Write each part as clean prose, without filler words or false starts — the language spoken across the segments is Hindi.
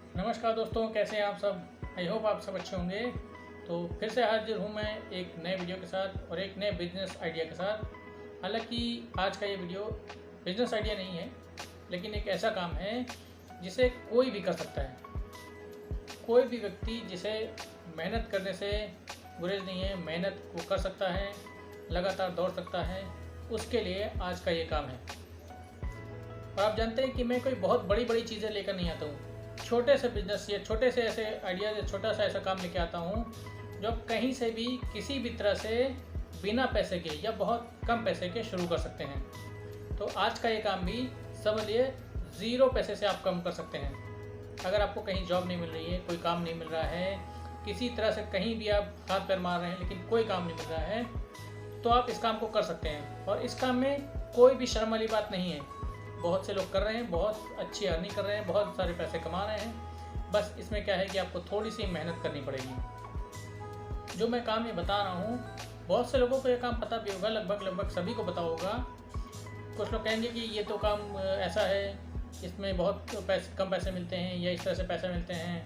नमस्कार दोस्तों, कैसे हैं आप सब। आई होप आप सब अच्छे होंगे। तो फिर से हाजिर हूँ मैं एक नए वीडियो के साथ और एक नए बिजनेस आइडिया के साथ। हालांकि आज का ये वीडियो बिजनेस आइडिया नहीं है, लेकिन एक ऐसा काम है जिसे कोई भी कर सकता है। कोई भी व्यक्ति जिसे मेहनत करने से गुरेज नहीं है, मेहनत वो कर सकता है, लगातार दौड़ सकता है, उसके लिए आज का ये काम है। और आप जानते हैं कि मैं कोई बहुत बड़ी बड़ी चीज़ें लेकर नहीं आता हूँ। छोटे से बिजनेस या छोटे से ऐसे आइडियाज़ या छोटा सा ऐसा काम लेके आता हूँ जो कहीं से भी किसी भी तरह से बिना पैसे के या बहुत कम पैसे के शुरू कर सकते हैं। तो आज का ये काम भी समझिए 0 पैसे से आप कम कर सकते हैं। अगर आपको कहीं जॉब नहीं मिल रही है, कोई काम नहीं मिल रहा है, किसी तरह से कहीं भी आप हाथ पैर मार रहे हैं लेकिन कोई काम नहीं मिल रहा है, तो आप इस काम को कर सकते हैं। और इस काम में कोई भी शर्म वाली बात नहीं है। बहुत से लोग कर रहे हैं, बहुत अच्छी अर्निंग कर रहे हैं, बहुत सारे पैसे कमा रहे हैं। बस इसमें क्या है कि आपको थोड़ी सी मेहनत करनी पड़ेगी। जो मैं काम ये बता रहा हूँ, बहुत से लोगों को ये काम पता भी होगा, लगभग सभी को पता होगा। कुछ लोग कहेंगे कि ये तो काम ऐसा है, इसमें बहुत कम पैसे मिलते हैं या इस तरह से पैसे मिलते हैं,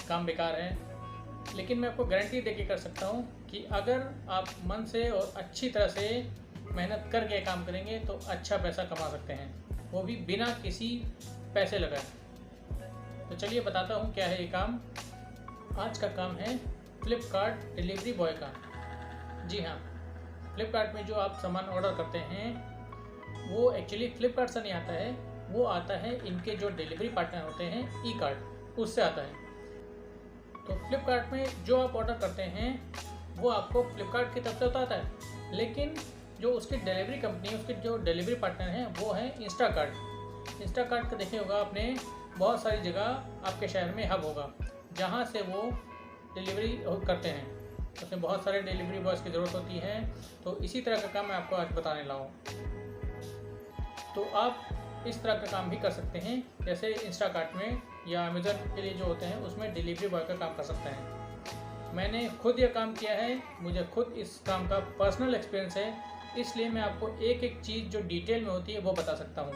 काम बेकार है। लेकिन मैं आपको गारंटी दे के कर सकता हूँ कि अगर आप मन से और अच्छी तरह से मेहनत करके काम करेंगे तो अच्छा पैसा कमा सकते हैं, वो भी बिना किसी पैसे लगाए। तो चलिए बताता हूँ क्या है ये काम। आज का काम है फ्लिपकार्ट डिलीवरी बॉय का। जी हाँ, फ्लिपकार्ट में जो आप सामान ऑर्डर करते हैं वो एक्चुअली फ्लिपकार्ट से नहीं आता है, वो आता है इनके जो डिलीवरी पार्टनर होते हैं ई कार्ट, उससे आता है। तो फ्लिपकार्ट में जो आप ऑर्डर करते हैं वो आपको फ्लिपकार्ट की तरफ से आता है, लेकिन जो उसकी डिलीवरी कंपनी, उसके जो डिलीवरी पार्टनर हैं वो है इंस्टाकार्ट। इंस्टाकार्ट का देखे होगा आपने, बहुत सारी जगह आपके शहर में हब होगा जहाँ से वो डिलीवरी करते हैं। उसमें बहुत सारे डिलीवरी बॉयज़ की ज़रूरत होती है। तो इसी तरह का काम मैं आपको आज बताने लगा हूँ। तो आप इस तरह का काम भी कर सकते हैं, जैसे इंस्टाकार्ट में या अमेज़न के लिए जो होते हैं उसमें डिलीवरी बॉय का काम कर सकते हैं। मैंने खुद यह काम किया है, मुझे खुद इस काम का पर्सनल एक्सपीरियंस है, इसलिए मैं आपको एक एक चीज़ जो डिटेल में होती है वो बता सकता हूँ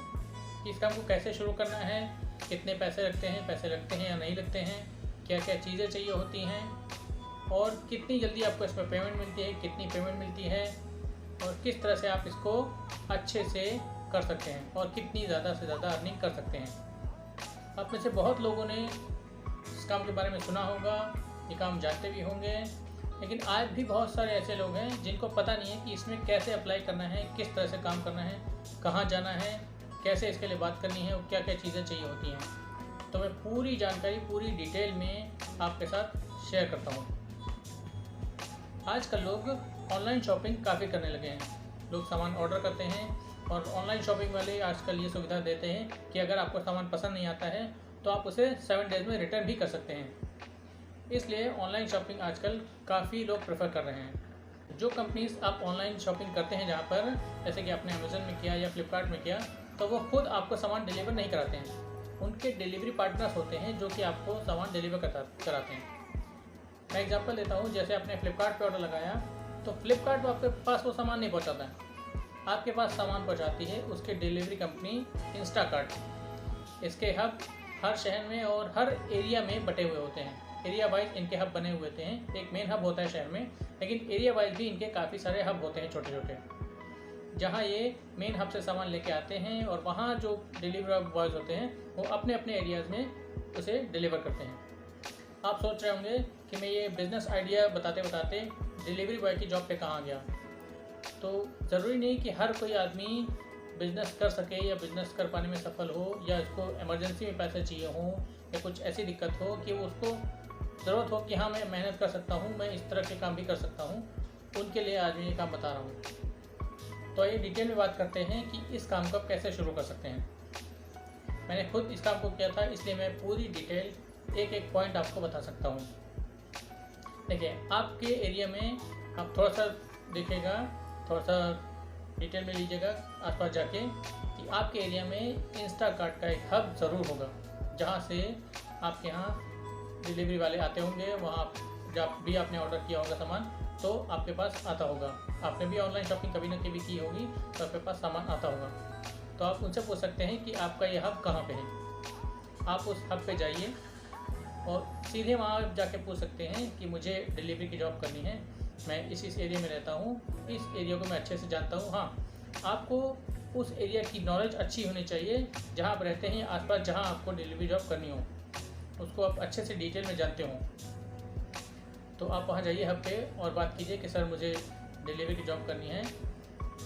कि इस काम को कैसे शुरू करना है, कितने पैसे लगते हैं या नहीं लगते हैं, क्या क्या चीज़ें चाहिए होती हैं और कितनी जल्दी आपको इसमें पेमेंट मिलती है, कितनी पेमेंट मिलती है और किस तरह से आप इसको अच्छे से कर सकते हैं और कितनी ज़्यादा से ज़्यादा अर्निंग कर सकते हैं। आप में से बहुत लोगों ने इस काम के बारे में सुना होगा, ये काम जानते भी होंगे, लेकिन आज भी बहुत सारे ऐसे लोग हैं जिनको पता नहीं है कि इसमें कैसे अप्लाई करना है, किस तरह से काम करना है, कहाँ जाना है, कैसे इसके लिए बात करनी है और क्या क्या चीज़ें चाहिए होती हैं। तो मैं पूरी जानकारी पूरी डिटेल में आपके साथ शेयर करता हूँ। आजकल लोग ऑनलाइन शॉपिंग काफ़ी करने लगे हैं। लोग सामान ऑर्डर करते हैं और ऑनलाइन शॉपिंग वाले आजकल ये सुविधा देते हैं कि अगर आपको सामान पसंद नहीं आता है तो आप उसे 7 डेज़ में रिटर्न भी कर सकते हैं। इसलिए ऑनलाइन शॉपिंग आजकल काफ़ी लोग प्रेफर कर रहे हैं। जो कंपनीज आप ऑनलाइन शॉपिंग करते हैं, जहाँ पर जैसे कि आपने अमेज़न में किया या फ्लिपकार्ट में किया, तो वो खुद आपको सामान डिलीवर नहीं कराते हैं। उनके डिलीवरी पार्टनर्स होते हैं जो कि आपको सामान डिलीवर कराते हैं। मैं एग्जांपल देता हूँ, जैसे आपने फ्लिपकार्ट पे ऑर्डर लगाया तो फ्लिपकार्ट आपके पास वो सामान नहीं पहुँचाता है, आपके पास सामान पहुँचाती है उसके डिलीवरी कंपनी इंस्टाकार्ट। इसके हब हर शहर में और हर एरिया में बटे हुए होते हैं। एरिया वाइज इनके हब बने हुए थे। एक मेन हब होता है शहर में, लेकिन एरिया वाइज भी इनके काफ़ी सारे हब होते हैं छोटे छोटे, जहाँ ये मेन हब से सामान लेके आते हैं और वहाँ जो डिलीवरी बॉयज़ होते हैं वो अपने अपने एरियाज़ में उसे डिलीवर करते हैं। आप सोच रहे होंगे कि मैं ये बिज़नेस आइडिया बताते बताते डिलीवरी बॉय की जॉब पे कहाँ गया। तो ज़रूरी नहीं कि हर कोई आदमी बिज़नेस कर सके या बिज़नेस कर पाने में सफल हो, या इसको इमरजेंसी में पैसे चाहिए हों या कुछ ऐसी दिक्कत हो कि वो उसको ज़रूरत हो कि हाँ मैं मेहनत कर सकता हूँ, मैं इस तरह के काम भी कर सकता हूँ, उनके लिए आज मैं ये काम बता रहा हूँ। तो आइए डिटेल में बात करते हैं कि इस काम को आप कैसे शुरू कर सकते हैं। मैंने खुद इस काम को किया था, इसलिए मैं पूरी डिटेल एक एक पॉइंट आपको बता सकता हूँ। देखिए, आपके एरिया में आप थोड़ा सा देखिएगा, थोड़ा सा डिटेल में लीजिएगा आसपास जाके कि आपके एरिया में इंस्टाकार्ट का एक हब ज़रूर होगा, जहाँ से आपके यहाँ डिलीवरी वाले आते होंगे। वहाँ जब भी आपने ऑर्डर किया होगा सामान तो आपके पास आता होगा। आपने भी ऑनलाइन शॉपिंग कभी ना कभी की होगी तो आपके पास सामान आता होगा। तो आप उनसे पूछ सकते हैं कि आपका ये हब कहाँ पे है। आप उस हब पे जाइए और सीधे वहाँ जाके पूछ सकते हैं कि मुझे डिलीवरी की जॉब करनी है, मैं इस एरिया में रहता हूँ, इस एरिया को मैं अच्छे से जानता हूँ। हाँ, आपको उस एरिया की नॉलेज अच्छी होनी चाहिए जहाँ आप रहते हैं, आसपास जहाँ आपको डिलीवरी जॉब करनी हो, उसको आप अच्छे से डिटेल में जानते हो। तो आप वहाँ जाइए हब पे और बात कीजिए कि सर मुझे डिलीवरी की जॉब करनी है,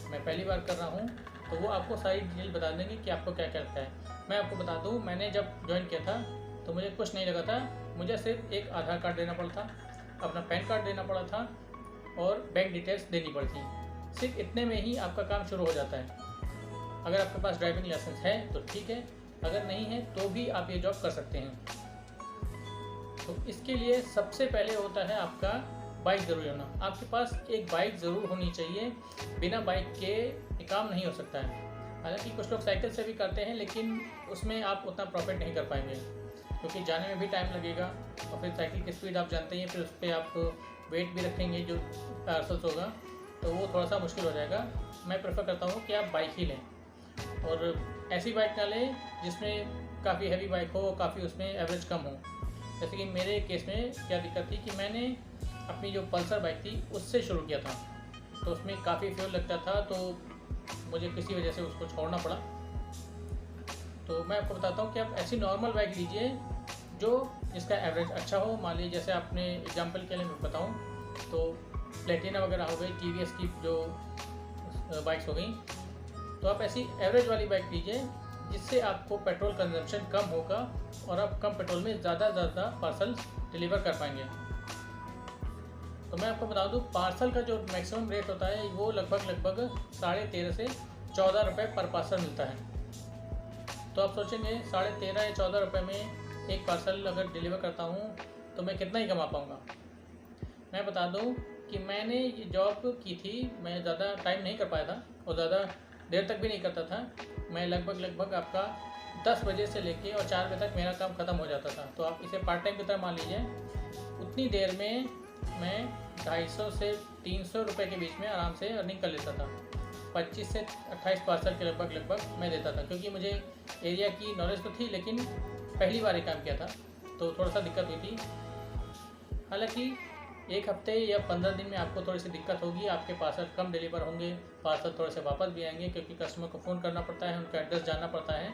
मैं पहली बार कर रहा हूँ। तो वो आपको सारी डिटेल बता देंगे कि आपको क्या क्या लगता है। मैं आपको बता दूँ, मैंने जब ज्वाइन किया था तो मुझे कुछ नहीं लगा था, मुझे सिर्फ एक आधार कार्ड देना पड़ा था, अपना पैन कार्ड देना पड़ा था और बैंक डिटेल्स देनी पड़ती। सिर्फ इतने में ही आपका काम शुरू हो जाता है। अगर आपके पास ड्राइविंग लाइसेंस है तो ठीक है, अगर नहीं है तो भी आप ये जॉब कर सकते हैं। तो इसके लिए सबसे पहले होता है आपका बाइक ज़रूरी होना। आपके पास एक बाइक ज़रूर होनी चाहिए, बिना बाइक के काम नहीं हो सकता है। हालांकि कुछ लोग साइकिल से भी करते हैं, लेकिन उसमें आप उतना प्रॉफिट नहीं कर पाएंगे क्योंकि जाने में भी टाइम लगेगा और फिर साइकिल की स्पीड आप जानते हैं, फिर उस पर आप वेट भी रखेंगे जो पार्सल्स होगा, तो वो थोड़ा सा मुश्किल हो जाएगा। मैं प्रेफर करता हूँ कि आप बाइक ही लें और ऐसी बाइक ना लें जिसमें काफ़ी हैवी बाइक हो, काफ़ी उसमें एवरेज कम हो। जैसे कि मेरे केस में क्या दिक्कत थी कि मैंने अपनी जो पल्सर बाइक थी उससे शुरू किया था, तो उसमें काफ़ी फ्यूल लगता था, तो मुझे किसी वजह से उसको छोड़ना पड़ा। तो मैं आपको बताता हूँ कि आप ऐसी नॉर्मल बाइक लीजिए जो जिसका एवरेज अच्छा हो। मान लीजिए जैसे आपने एग्जांपल के लिए मैं बताऊँ तो प्लेटिना वगैरह हो गई, टीवीएस की जो बाइक्स हो गई, तो आप ऐसी एवरेज वाली बाइक लीजिए जिससे आपको पेट्रोल कंजम्पशन कम होगा और आप कम पेट्रोल में ज़्यादा पार्सल डिलीवर कर पाएंगे। तो मैं आपको बता दूं, पार्सल का जो मैक्सिमम रेट होता है वो लगभग 13.5 से 14 रुपये पर पार्सल मिलता है। तो आप सोचेंगे 13.5 या 14 रुपये में एक पार्सल अगर डिलीवर करता हूँ तो मैं कितना ही कमा पाऊँगा। मैं बता दूँ कि मैंने ये जॉब की थी, मैं ज़्यादा टाइम नहीं कर पाया था और ज़्यादा देर तक भी नहीं करता था। मैं लगभग आपका 10 बजे से लेके और 4 बजे तक मेरा काम ख़त्म हो जाता था। तो आप इसे पार्ट टाइम की तरह मान लीजिए। उतनी देर में मैं 250 से 300 रुपये के बीच में आराम से अर्निंग कर लेता था। 25 से 28 पार्सल के लगभग मैं देता था, क्योंकि मुझे एरिया की नॉलेज तो थी लेकिन पहली बार ही काम किया था तो थोड़ा सा दिक्कत हुई थी। हालांकि 1 हफ्ते या 15 दिन में आपको थोड़ी सी दिक्कत होगी, आपके पार्सल कम डिलीवर होंगे, पार्सल थोड़े से वापस भी आएंगे क्योंकि कस्टमर को फ़ोन करना पड़ता है, उनका एड्रेस जानना पड़ता है।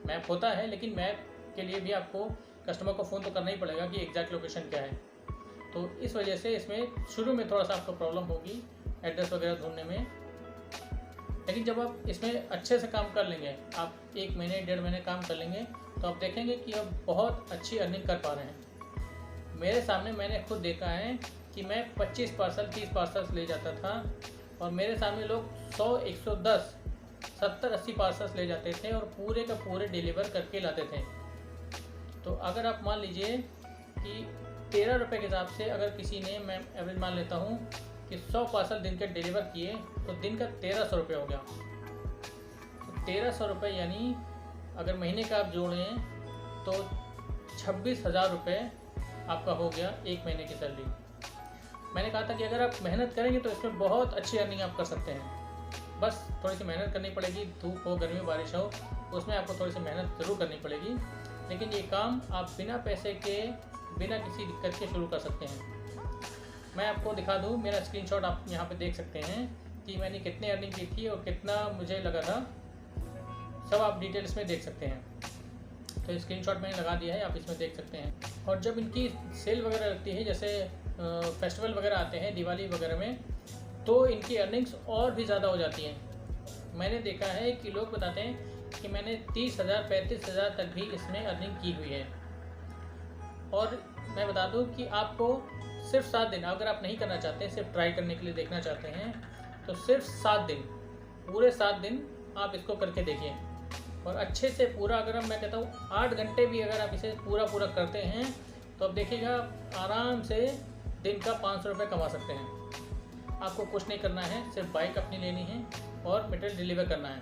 मैप होता है लेकिन मैप के लिए भी आपको कस्टमर को फ़ोन तो करना ही पड़ेगा कि एग्जैक्ट लोकेशन क्या है। तो इस वजह से इसमें शुरू में थोड़ा सा आपको प्रॉब्लम होगी एड्रेस वगैरह ढूंढने में, लेकिन जब आप इसमें अच्छे से काम कर लेंगे, आप 1 महीने 1.5 महीने काम कर लेंगे तो आप देखेंगे कि आप बहुत अच्छी अर्निंग कर पा रहे हैं। मेरे सामने मैंने खुद देखा है कि मैं 25 पार्सल 30 पार्सल्स ले जाता था और मेरे सामने लोग 100 110 70 80 पार्सल्स ले जाते थे और पूरे का पूरे डिलीवर करके लाते थे। तो अगर आप मान लीजिए कि 13 रुपये के हिसाब से अगर किसी ने, मैं एवरेज मान लेता हूँ कि 100 पार्सल दिन के डिलीवर किए तो दिन का 1300 रुपये हो गया। तो 1300 रुपये यानी अगर महीने का आप जोड़ें तो 26,000 रुपये आपका हो गया 1 महीने की सैलरी। मैंने कहा था कि अगर आप मेहनत करेंगे तो इसमें बहुत अच्छी अर्निंग आप कर सकते हैं। बस थोड़ी सी मेहनत करनी पड़ेगी, धूप हो, गर्मी, बारिश हो, उसमें आपको थोड़ी सी मेहनत ज़रूर करनी पड़ेगी, लेकिन ये काम आप बिना पैसे के, बिना किसी दिक्कत के शुरू कर सकते हैं। मैं आपको दिखा दूँ, मेरा स्क्रीनशॉट आप यहाँ पे देख सकते हैं कि मैंने कितनी अर्निंग की थी और कितना मुझे लगा था, सब आप डिटेल्स में देख सकते हैं। तो स्क्रीनशॉट मैंने लगा दिया है, आप इसमें देख सकते हैं। और जब इनकी सेल वगैरह लगती है, जैसे फेस्टिवल वगैरह आते हैं दिवाली वगैरह में, तो इनकी अर्निंग्स और भी ज़्यादा हो जाती हैं। मैंने देखा है कि लोग बताते हैं कि मैंने 30,000 35,000 तक भी इसमें अर्निंग की हुई है। और मैं बता दूं कि आपको सिर्फ 7 दिन, अगर आप नहीं करना चाहते, सिर्फ ट्राई करने के लिए देखना चाहते हैं, तो सिर्फ 7 दिन, पूरे 7 दिन आप इसको करके देखिए और अच्छे से पूरा, अगर मैं कहता हूँ 8 घंटे भी अगर आप इसे पूरा करते हैं तो अब देखिएगा आराम से दिन का 500 रुपये कमा सकते हैं। आपको कुछ नहीं करना है, सिर्फ बाइक अपनी लेनी है और मटेरियल डिलीवर करना है।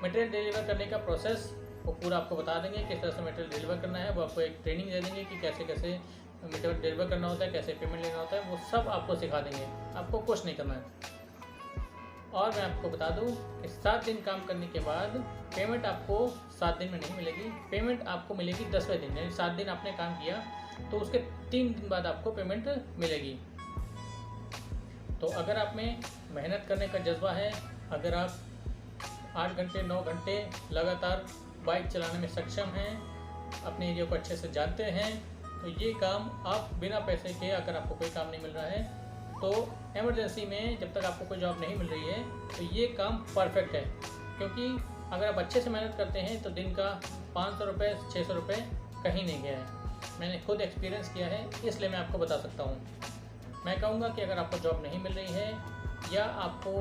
मटेरियल डिलीवर करने का प्रोसेस वो पूरा आपको बता देंगे, किस तरह से मटेरियल डिलीवर करना है। वो आपको एक ट्रेनिंग दे देंगे कि कैसे कैसे मटेरियल डिलीवर करना होता है, कैसे पेमेंट लेना होता है, वो सब आपको सिखा देंगे। आपको कुछ नहीं करना है। और मैं आपको बता दूं कि 7 दिन काम करने के बाद पेमेंट आपको 7 दिन में नहीं मिलेगी, पेमेंट आपको मिलेगी 10वें दिन। यानी 7 दिन आपने काम किया तो उसके 3 दिन बाद आपको पेमेंट मिलेगी। तो अगर आप में मेहनत करने का जज्बा है, अगर आप 8 घंटे 9 घंटे लगातार बाइक चलाने में सक्षम हैं, अपने एरिया को अच्छे से जानते हैं, तो ये काम आप बिना पैसे के, अगर आपको कोई काम नहीं मिल रहा है तो इमरजेंसी में जब तक आपको कोई जॉब नहीं मिल रही है तो ये काम परफेक्ट है। क्योंकि अगर आप अच्छे से मेहनत करते हैं तो दिन का 500 रुपये 600 रुपये कहीं नहीं गया है। मैंने खुद एक्सपीरियंस किया है, इसलिए मैं आपको बता सकता हूँ। मैं कहूँगा कि अगर आपको जॉब नहीं मिल रही है या आपको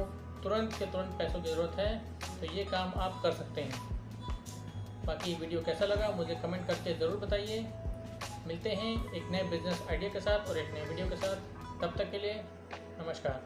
तुरंत के तुरंत पैसों की ज़रूरत है तो ये काम आप कर सकते हैं। बाकी वीडियो कैसा लगा मुझे कमेंट करके ज़रूर बताइए। मिलते हैं एक नए बिजनेस आइडिया के साथ और एक नए वीडियो के साथ। तब तक के लिए नमस्कार।